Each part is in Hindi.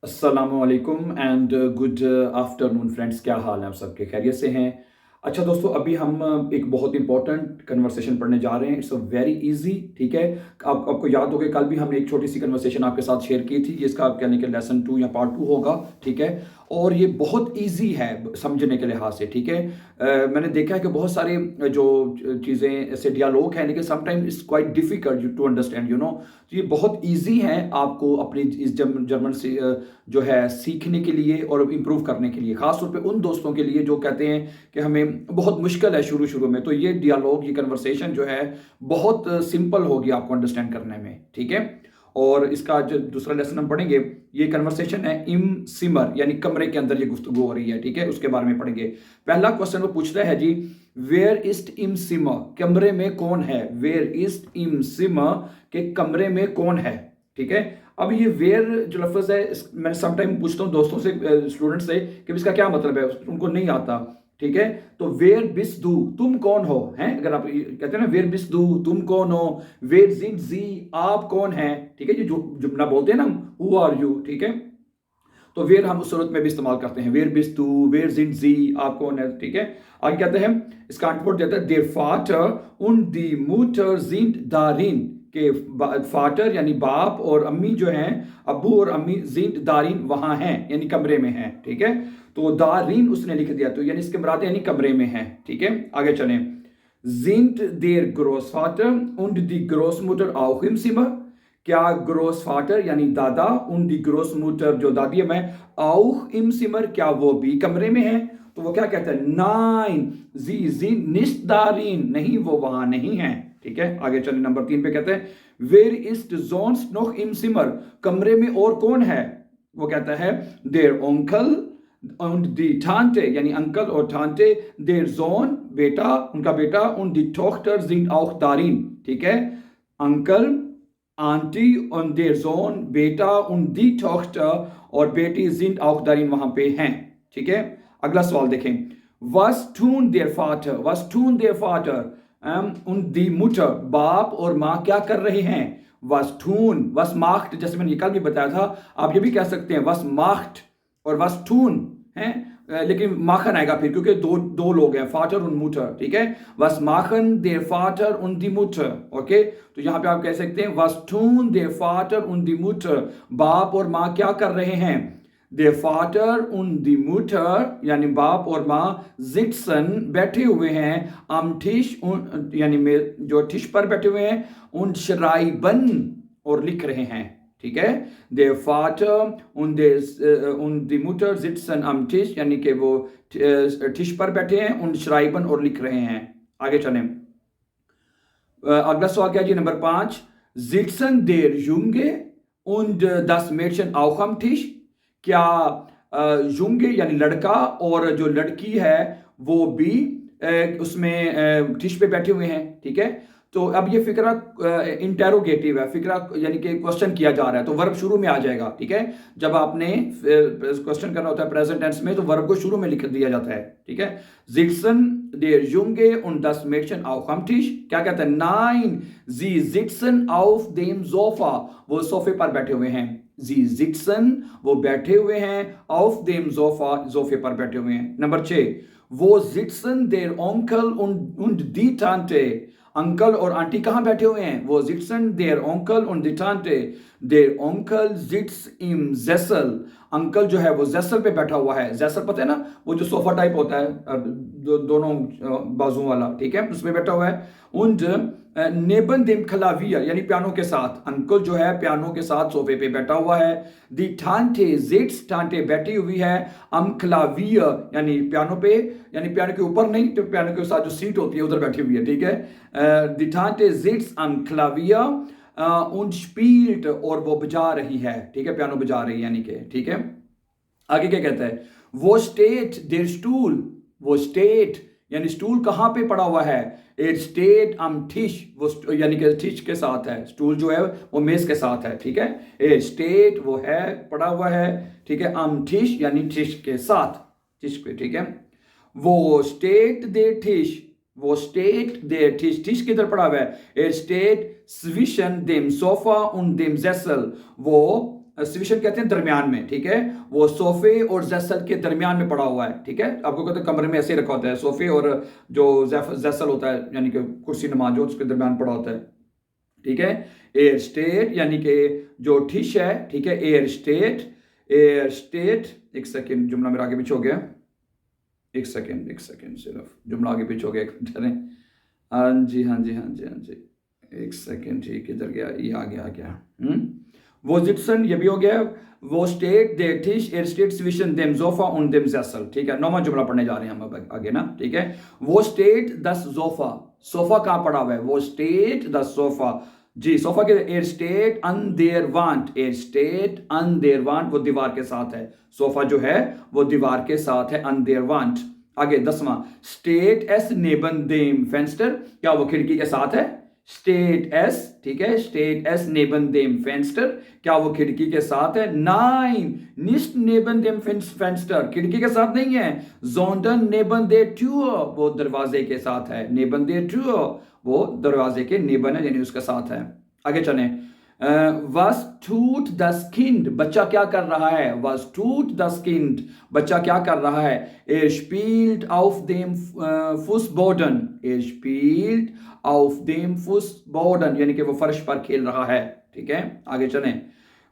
अस्सलामुअलैकुम एंड गुड आफ्टरनून फ्रेंड्स। क्या हाल है आप सबके? खैरियत से हैं? अच्छा दोस्तों, अभी हम एक बहुत इंपॉर्टेंट कन्वर्सेशन पढ़ने जा रहे हैं। इट्स अ वेरी इजी, ठीक है। आपको याद होगा कल भी हमने एक छोटी सी कन्वर्सेशन आपके साथ शेयर की थी, जिसका आप यानी कि लेसन 2 या पार्ट 2 होगा, ठीक है। और ये बहुत इजी है समझने के लिहाज से, ठीक है। मैंने देखा है कि बहुत सारे जो चीज़ें ऐसे डियालॉग हैं, लेकिन sometime it's quite difficult to understand, you know. तो ये बहुत इजी है आपको अपनी इस जर्मन से जो है सीखने के लिए और इम्प्रूव करने के लिए, ख़ास तौर पे उन दोस्तों के लिए जो कहते हैं कि हमें बहुत मुश्किल है शुरू शुरू में। तो ये डियालॉग, ये कन्वर्सेशन जो है बहुत सिंपल होगी आपको अंडरस्टैंड करने में, ठीक है। और इसका जो दूसरा लेसन हम पढ़ेंगे, ये कन्वर्सेशन है इम सिमर, यानी कमरे के अंदर ये गुफ्तगू हो रही है, ठीक है। उसके बारे में पढ़ेंगे। पहला क्वेश्चन वो पूछता है जी, वेयर इस्ट इम सिमर, कमरे में कौन है। वेयर इस्ट इम सिमर, के कमरे में कौन है, ठीक है। अब ये वेयर जो लफ्ज़ है, मैं समटाइम पूछता हूँ दोस्तों से, स्टूडेंट से, कि इसका क्या मतलब है, उनको नहीं आता, ठीक है। तो वेयर बिस दू, तुम कौन हो, हैं। अगर आप कहते हैं ना वेयर बिस दू, तुम कौन हो। वेयर जिन जी, आप कौन है, ठीक है। जो जुमला बोलते हैं ना हम, हु आर यू, ठीक है। तो वेयर हम उस सूरत में भी इस्तेमाल करते हैं। वेयर बिस दू, वेयर जिन जी, आप कौन है, ठीक है। आगे कहते हैं, इसका अंतपुट देता है, देर फाटर उन दी मूटर जिंद दारिन, के फाटर यानी बाप और अम्मी जो हैं, अब्बू और अम्मी जिंद दारिन वहां हैं, यानी कमरे में हैं, ठीक है। तो दारिन उसने लिख दिया, तो यानी इसके मुराद यानी कमरे में हैं, ठीक है। आगे चलें। जिंद देर ग्रोसफाटर und die Großmutter auch im Zimmer, क्या ग्रोसफाटर यानी दादा, उन दी ग्रोसमुटर जो दादी है, मैं auch im Zimmer, क्या वो भी कमरे में है। तो वो क्या कहता है, नाइन जी जी nicht darin, नहीं वो वहां नहीं है, ठीक है। आगे चले, नंबर 3 पे कहते हैं, वेर इस्ट sonst noch im Zimmer, कमरे में और कौन है। वो कहता है, देर ओंकल und die Tante, यानी अंकल और ठांटे, देर जोन बेटा, उनका बेटा, und die Tochter sind auch darin, ठीक है। Uncle, aunty und der Sohn बेटा, und die Tochter और बेटी sind auch darin, वहां पे हैं, ठीक है। अगला सवाल देखें, was tun der Vater, was tun der Vater und die Mutter, बाप और माँ क्या कर रहे हैं। was tun, was macht, जैसे मैंने कल भी बताया था, आप ये भी कह सकते हैं was macht और was tun है, लेकिन माखन आएगा फिर, क्योंकि दो लोग हैं, फाटर और मुटर, ठीक है। was machen der Vater und die Mutter, okay. तो यहां पे आप कह सकते हैं was tun der Vater und die Mutter, बाप और माँ क्या कर रहे हैं। der Vater und die Mutter यानी बाप और माँ sitzen बैठे हुए हैं, am Tisch यानी जो टिश पर बैठे हुए हैं, und schreiben और लिख रहे हैं, ठीक है। der Vater und die Mutter sitzen am Tisch, यानी कि वो टिश पर बैठे हैं, und schreiben और लिख रहे हैं। आगे चलें। अगला सवाल क्या जी, number 5, sitzen der Junge und das Mädchen auch am Tisch, क्या जुंगे यानी लड़का और जो लड़की है वो भी उसमें टिश पे बैठे हुए हैं, ठीक है। तो अब ये फिक्रा इंटेरोगेटिव है, फिक्रा यानी कि क्वेश्चन किया जा रहा है, तो वर्ब शुरू में आ जाएगा, ठीक है। जब आपने क्वेश्चन करना होता है प्रेजेंट टेंस में, तो वर्ब को शुरू में लिख दिया जाता है, ठीक है। sitzen der Junge und das Mädchen auch am Tisch, क्या कहता है, nein sie sitzen auf dem Sofa, वो सोफे पर बैठे हुए हैं। sie sitzen, वो बैठे हुए हैं, auf dem Sofa, सोफे पर बैठे हुए हैं। नंबर 6, वो sitzen der Onkel und die Tante, uncle और आंटी कहां बैठे हुए हैं। वो sitzen der Onkel und die Tante, der Onkel sitzt im Sessel, uncle जो है वो जेसल पे बैठा हुआ है। जेसल पता है ना, वो जो सोफा टाइप होता है, दोनों बाजुओं वाला, ठीक है, उसमें बैठा हुआ है। und neben dem Klavier यानी पियानो के साथ, अंकल जो है पियानो के साथ सोफे पे बैठा हुआ है। die Tante sitzt, टांटे बैठी हुई है, am Klavier यानी पियानो पे, यानी पियानो के ऊपर नहीं, तो पियानो के साथ जो सीट होती है उधर बैठी हुई है, ठीक है। die Tante sitzt am Klavier und spielt, और वो बजा रही है, ठीक है, पियानो बजा रही है यानी कि, ठीक है। आगे क्या कहता है, वो स्टेट der Stuhl, वो स्टेट यानी स्टूल कहां पे पड़ा हुआ है। इट स्टेट am Tisch, वो यानी कि टिश के साथ है, स्टूल जो है वो मेज के साथ है, ठीक है। इट स्टेट वो है, पड़ा हुआ है, ठीक है, am Tisch यानी टिश के साथ, टिश पे, ठीक है। वो स्टेट der Tisch, वो स्टेट der Tisch, टिश किधर पड़ा हुआ है। It state zwischen dem Sofa und dem Sessel, वो स्विशन कहते हैं दरमियान में, ठीक है, वो सोफे और जैसल के दरमियान में पड़ा हुआ है, ठीक है। आपको कहते हैं कमरे में ऐसे रखा होता है, सोफे और जो जैसल होता है यानी कि कुर्सी नुमा जो उसके दरमियान पड़ा होता है, ठीक है। एयर स्टेट यानी कि जो ठिश है, ठीक है, एयर स्टेट, एयर स्टेट, एक सेकेंड जुमला मेरा आगे पीछे हो गया, एक सेकेंड सिर्फ जुमला आगे पीछे हो गया, हाँ जी हाँ जी हाँ जी हाँ जी, एक सेकेंड, ठीक, इधर गया, ये आ गया वो जिट्सन, ये भी हो गया। वो स्टेट दे ठिश एर स्टेट स्विशन देम जोफा उन देम जैसल, ठीक है। 9वां जुमला पढ़ने जा रहे हैं हम अब आगे ना, ठीक है। वो स्टेट दस जोफा, सोफा कहाँ पड़ा हुआ है, वो स्टेट द सोफा, जी सोफा के एर स्टेट अन देयर वांट, एर स्टेट अन देयर वांट, वो दीवार के साथ है, सोफा जो है वो दीवार के साथ है, अन देयर वांट। आगे 10वां, स्टेट एस नेबन देम फेंस्टर, क्या वो खिड़की के साथ है, स्टेट एस, ठीक है, स्टेट एस नेबन देम फेंस्टर, क्या वो खिड़की के साथ है। 9, निस्ट नेबन देम फेंस्टर, खिड़की के साथ नहीं है, जोंडन नेबन दे ट्यूर, वो दरवाजे के साथ है, नेबन दे ट्यूर, वो दरवाजे के नेबन है यानी उसके साथ है। आगे चलें, was tut das Kind, बच्चा क्या कर रहा है, was tut das Kind, बच्चा क्या कर रहा है। Er spielt auf dem Fußboden, er spielt auf dem Fußboden यानी कि वो फर्श पर खेल रहा है, ठीक है। आगे चलें,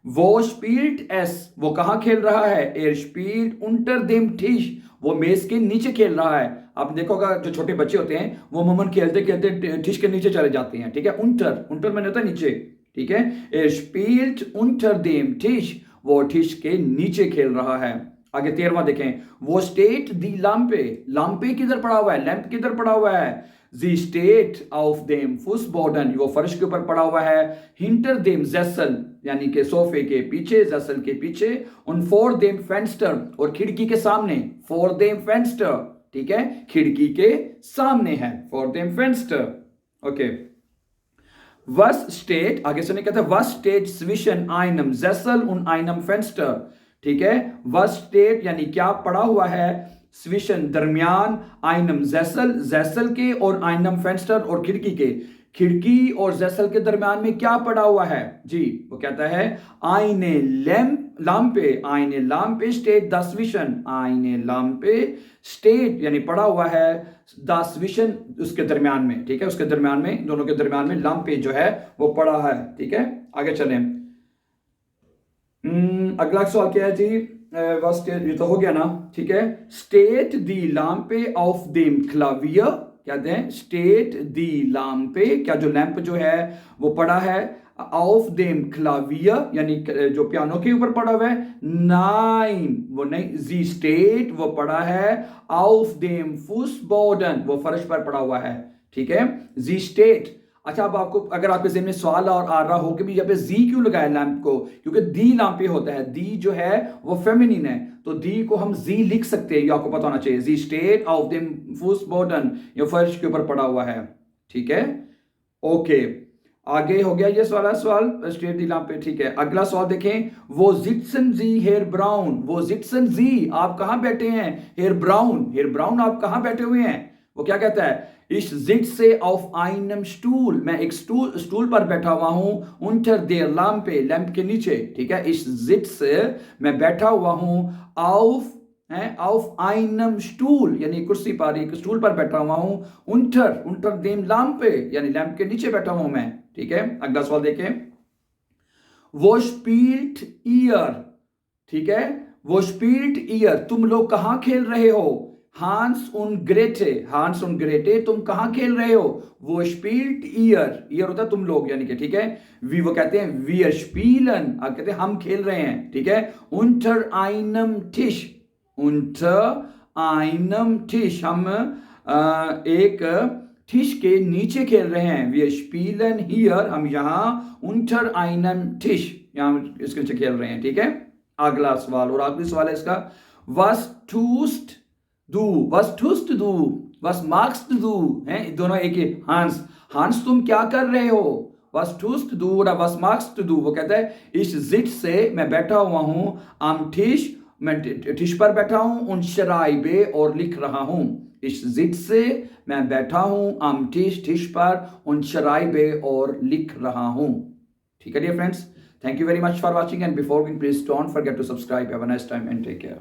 वो spielt es, वो कहाँ खेल रहा है, er spielt unter dem Tisch, वो मेज के नीचे खेल रहा है। आप देखोगा जो छोटे बच्चे होते हैं वो ममन खेलते खेलते ठिश के नीचे चले जाते हैं, ठीक है। उंटर मैंने होता है नीचे, ठीक है। Er spielt unter dem Tisch, वो ठिश के नीचे खेल रहा है। आगे 13वां देखें, वो स्टेट दी लाम्पे, लाम्पे किधर पड़ा हुआ है, लैंप किधर पड़ा हुआ है, जी स्टेट ऑफ देम फुसबोर्डन, वो फर्श के ऊपर पड़ा हुआ है, हिंटर देम जैसल यानी कि सोफे के पीछे, जैसल के पीछे, उन फोर देम फेंस्टर, और खिड़की के सामने, फोर देम फेंस्टर, ठीक है, खिड़की के सामने है, फोर देम फेंस्टर, ओके। Was steht, आगे से नहीं कहते, was steht zwischen einem Sessel und einem Fenster, ठीक है। was steht यानी क्या पड़ा हुआ है, zwischen दरमियान, einem Sessel, जैसल के, और einem Fenster, और खिड़की के, खिड़की और जैसल के दरमियान में क्या पड़ा हुआ है, जी वो कहता है eine Lampe, eine Lampe steht dazwischen, eine Lampe steht यानी पड़ा हुआ है, dazwischen उसके दरमियान में, ठीक है, उसके दरमियान में, दोनों के दरमियान में lampe जो है वो पड़ा है, ठीक है। आगे चलें, अगला सवाल क्या है जी, ये तो हो गया ना, ठीक है। स्टेट दी लाम्पे ऑफ देम क्लावियर, कहते हैं स्टेट दी लाम्पे, क्या जो लैंप जो है वो पड़ा है, ऑफ देम क्लावियर यानी जो पियानो के ऊपर पड़ा हुआ है, 9 वो नहीं, जी स्टेट वो पड़ा है, ऑफ देम फुसबोर्डन वो फर्श पर पड़ा हुआ है, ठीक है, जी स्टेट। अच्छा, अब आपको अगर आपके ज़हन में सवाल और आ रहा हो कि भी यहाँ पे जी क्यों लगाया लैंप को, क्योंकि दी लाम्पे होता है, दी जो है वो फेमिनिन है, तो दी को हम जी लिख सकते हैं, ये आपको पता होना चाहिए, जी स्टेट ऑफ देम फुसबोर्डन, ये फर्श के ऊपर पड़ा हुआ है, ठीक है, ओके। आगे हो गया ये सवाल स्टेट दी लाम्पे, ठीक है। अगला सवाल देखें, वो जिट्सन जी हेयर ब्राउन, वो जिट्सन जी आप कहाँ बैठे हैं, हेयर ब्राउन आप कहाँ बैठे हुए हैं, वो क्या कहता है, इस sitze auf einem Stuhl, मैं एक स्टूल पर बैठा हुआ हूं, unter der Lampe, लैंप के नीचे, ठीक है। इस sitze मैं बैठा हुआ हूं, auf einem Stuhl यानी कुर्सी पर, एक स्टूल पर बैठा हुआ हूं, unter dem Lampe यानी लैंप के नीचे बैठा हूं मैं, ठीक है। अगला सवाल देखें, वो spielt ihr, ठीक है, वो spielt ihr, तुम लोग कहां खेल रहे हो, हांस उन ग्रेटे तुम कहां खेल रहे हो, वो स्पील्ट ईयर होता है तुम लोग यानी कि, ठीक है। वी वो कहते हैं वी स्पीलन, आप कहते हैं हम खेल रहे हैं, ठीक है। उंटर आइनम टिश, हम एक टिश के नीचे खेल रहे हैं, वी स्पीलन हियर, हम यहाँ, उंटर आइनम टिश यहाँ इसके नीचे खेल रहे हैं, ठीक है। अगला सवाल और आखिरी सवाल है इसका, was tust du, was magst du, हैं दोनों एक ही, हांस तुम क्या कर रहे हो, was tust du oder was magst du, वो कहता है इस जिट से मैं बैठा हुआ हूं, am Tisch मैं टिश पर बैठा हूं, und schreibe और लिख रहा हूं, इस जिट से मैं बैठा हूं, am Tisch टिश पर, und schreibe और लिख रहा हूं, ठीक है dear friends. Thank you very much for watching, and before we please don't forget to subscribe. Have a nice time and take care.